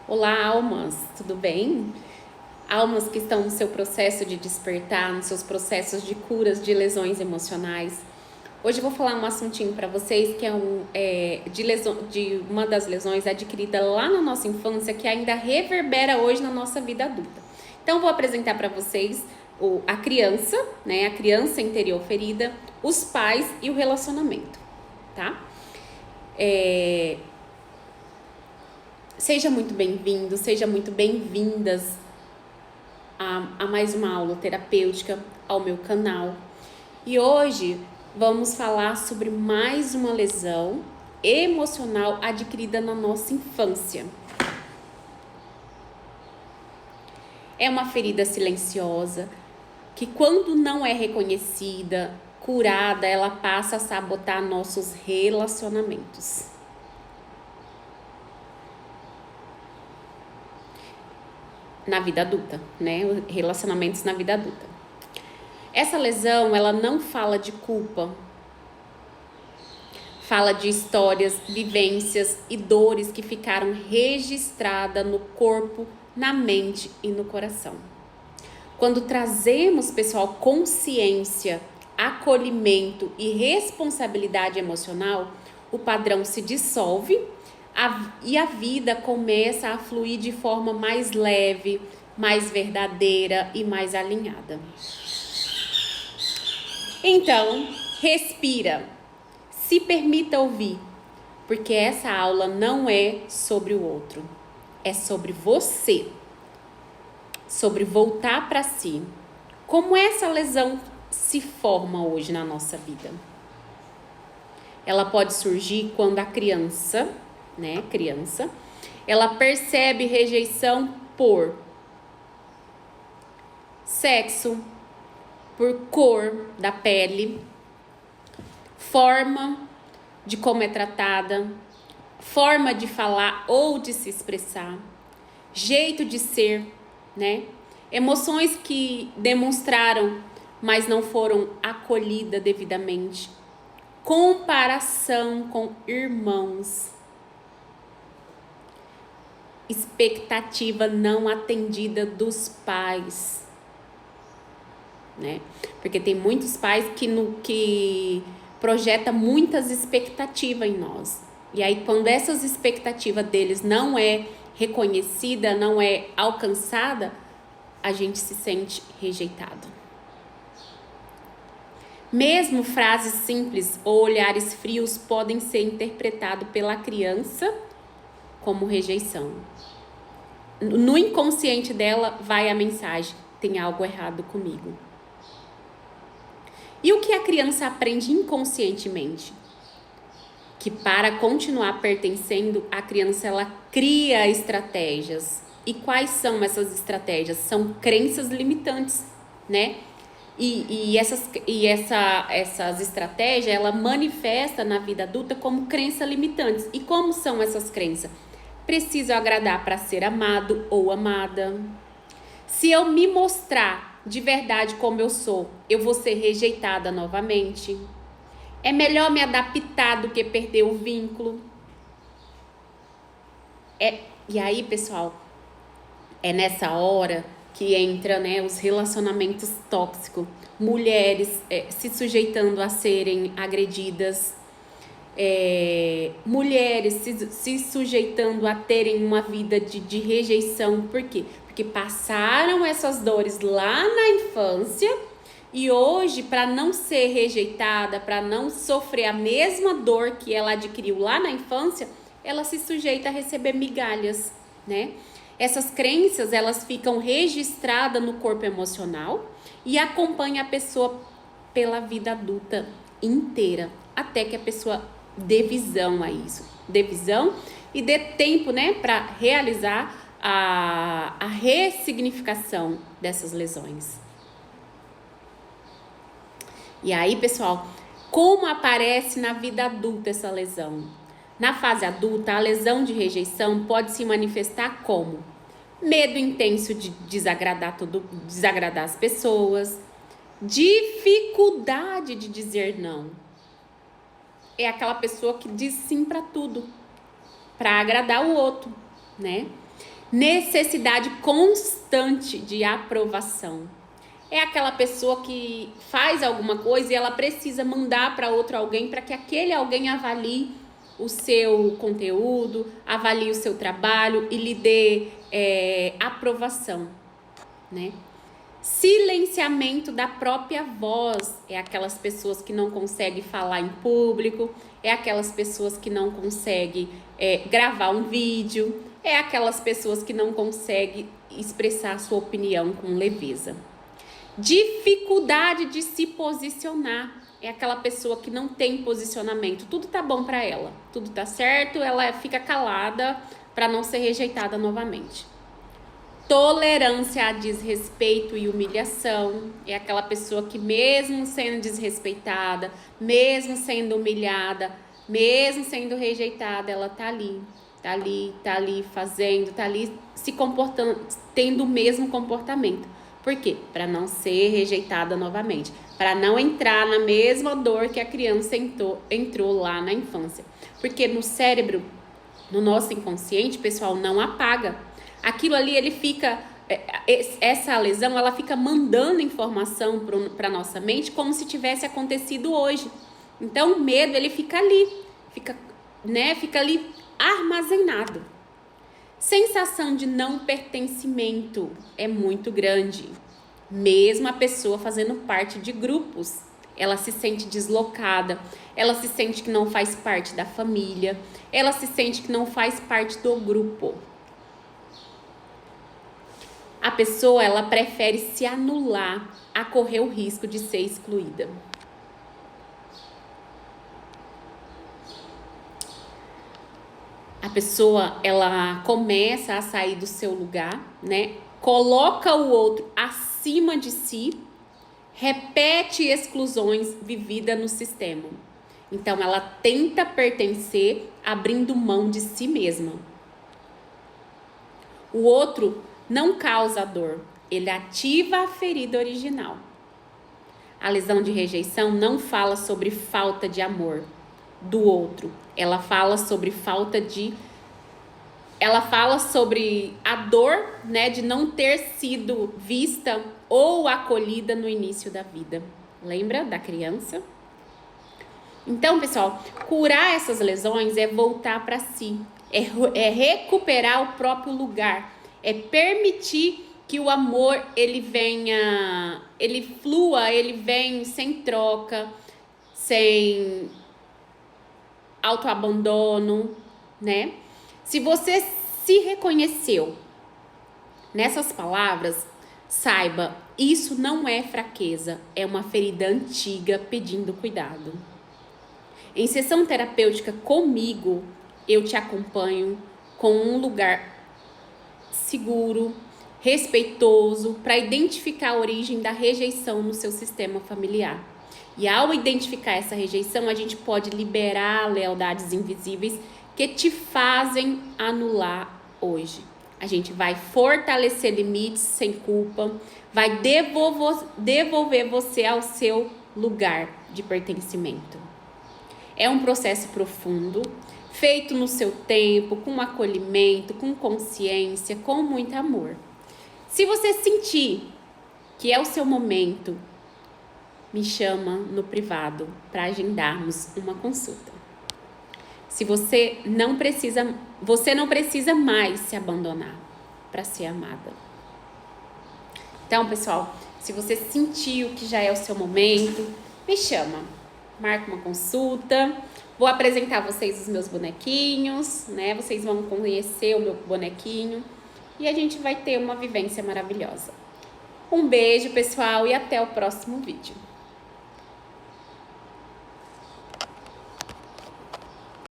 Olá, almas, tudo bem? Almas que estão no seu processo de despertar, nos seus processos de curas de lesões emocionais. Hoje eu vou falar um assuntinho para vocês que de uma das lesões adquirida lá na nossa infância que ainda reverbera hoje na nossa vida adulta. Então eu vou apresentar para vocês a criança, né? A criança interior ferida, os pais e o relacionamento, tá? Seja muito bem-vindo, seja muito bem-vindas a mais uma aula terapêutica ao meu canal. E hoje vamos falar sobre mais uma lesão emocional adquirida na nossa infância. É uma ferida silenciosa que, quando não é reconhecida, curada, ela passa a sabotar nossos relacionamentos. Na vida adulta, né? Relacionamentos na vida adulta. Essa lesão, ela não fala de culpa. Fala de histórias, vivências e dores que ficaram registradas no corpo, na mente e no coração. Quando trazemos, pessoal, consciência, acolhimento e responsabilidade emocional, o padrão se dissolve e a vida começa a fluir de forma mais leve, mais verdadeira e mais alinhada. Então, respira, se permita ouvir, porque essa aula não é sobre o outro, é sobre você, sobre voltar para si. Como essa lesão se forma hoje na nossa vida? Ela pode surgir quando a criança, ela percebe rejeição por sexo, por cor da pele, forma de como é tratada, forma de falar ou de se expressar, jeito de ser, né? Emoções que demonstraram, mas não foram acolhidas devidamente. Comparação com irmãos. Expectativa não atendida dos pais, né? Porque tem muitos pais que projeta muitas expectativas em nós. E aí, quando essas expectativas deles não é reconhecida, não é alcançada, a gente se sente rejeitado. Mesmo frases simples ou olhares frios podem ser interpretados pela criança como rejeição. No inconsciente dela vai a mensagem: tem algo errado comigo. E o que a criança aprende inconscientemente? Que para continuar pertencendo, a criança ela cria estratégias. E quais são essas estratégias? São crenças limitantes, né? Essas estratégias, ela manifesta na vida adulta como crenças limitantes. E como são essas crenças? Preciso agradar para ser amado ou amada. Se eu me mostrar de verdade como eu sou, eu vou ser rejeitada novamente. É melhor me adaptar do que perder o vínculo. E aí, pessoal, é nessa hora que entra, né, os relacionamentos tóxicos. Mulheres se sujeitando a serem agredidas. Mulheres se sujeitando a terem uma vida de rejeição. Por quê? Porque passaram essas dores lá na infância e hoje, para não ser rejeitada, para não sofrer a mesma dor que ela adquiriu lá na infância, ela se sujeita a receber migalhas, né? Essas crenças, elas ficam registradas no corpo emocional e acompanham a pessoa pela vida adulta inteira, até que a pessoa dê visão a isso, dê visão e dê tempo, né, para realizar a ressignificação dessas lesões. E aí, pessoal, como aparece na vida adulta essa lesão? Na fase adulta, a lesão de rejeição pode se manifestar como medo intenso de desagradar as pessoas, dificuldade de dizer não. É aquela pessoa que diz sim para tudo, para agradar o outro, né? Necessidade constante de aprovação. É aquela pessoa que faz alguma coisa e ela precisa mandar para outro alguém para que aquele alguém avalie o seu conteúdo, avalie o seu trabalho e lhe dê aprovação, né? Silenciamento da própria voz. É aquelas pessoas que não conseguem falar em público, é aquelas pessoas que não conseguem gravar um vídeo, é aquelas pessoas que não conseguem expressar sua opinião com leveza. Dificuldade de se posicionar. É aquela pessoa que não tem posicionamento. Tudo tá bom para ela, tudo tá certo, ela fica calada para não ser rejeitada novamente. Tolerância a desrespeito e humilhação. É aquela pessoa que mesmo sendo desrespeitada, mesmo sendo humilhada, mesmo sendo rejeitada, ela tá ali fazendo, tá ali se comportando, tendo o mesmo comportamento. Por quê? Para não ser rejeitada novamente, para não entrar na mesma dor que a criança entrou lá na infância. Porque no cérebro, no nosso inconsciente, pessoal, não apaga. Aquilo ali, ele fica, essa lesão, ela fica mandando informação para nossa mente como se tivesse acontecido hoje. Então, o medo, ele fica ali, fica ali armazenado. Sensação de não pertencimento é muito grande. Mesmo a pessoa fazendo parte de grupos, ela se sente deslocada, ela se sente que não faz parte da família, ela se sente que não faz parte do grupo. A pessoa, ela prefere se anular a correr o risco de ser excluída. A pessoa, ela começa a sair do seu lugar, né? Coloca o outro acima de si, repete exclusões vividas no sistema. Então, ela tenta pertencer, abrindo mão de si mesma. O outro não causa dor, ele ativa a ferida original. A lesão de rejeição não fala sobre falta de amor do outro, ela fala sobre a dor, né, de não ter sido vista ou acolhida no início da vida. Lembra da criança? Então, pessoal, curar essas lesões é voltar para si, é recuperar o próprio lugar, é permitir que o amor, ele venha, ele flua, ele vem sem troca, sem autoabandono, né? Se você se reconheceu nessas palavras, saiba, isso não é fraqueza, é uma ferida antiga pedindo cuidado. Em sessão terapêutica comigo, eu te acompanho com um lugar seguro, respeitoso, para identificar a origem da rejeição no seu sistema familiar. E ao identificar essa rejeição, a gente pode liberar lealdades invisíveis que te fazem anular hoje. A gente vai fortalecer limites sem culpa, vai devolver você ao seu lugar de pertencimento. É um processo profundo, feito no seu tempo, com acolhimento, com consciência, com muito amor. Se você sentir que é o seu momento, me chama no privado para agendarmos uma consulta. Se você não precisa mais se abandonar para ser amada. Então, pessoal, se você sentiu que já é o seu momento, me chama, marca uma consulta. Vou apresentar a vocês os meus bonequinhos, né? Vocês vão conhecer o meu bonequinho e a gente vai ter uma vivência maravilhosa. Um beijo, pessoal, e até o próximo vídeo.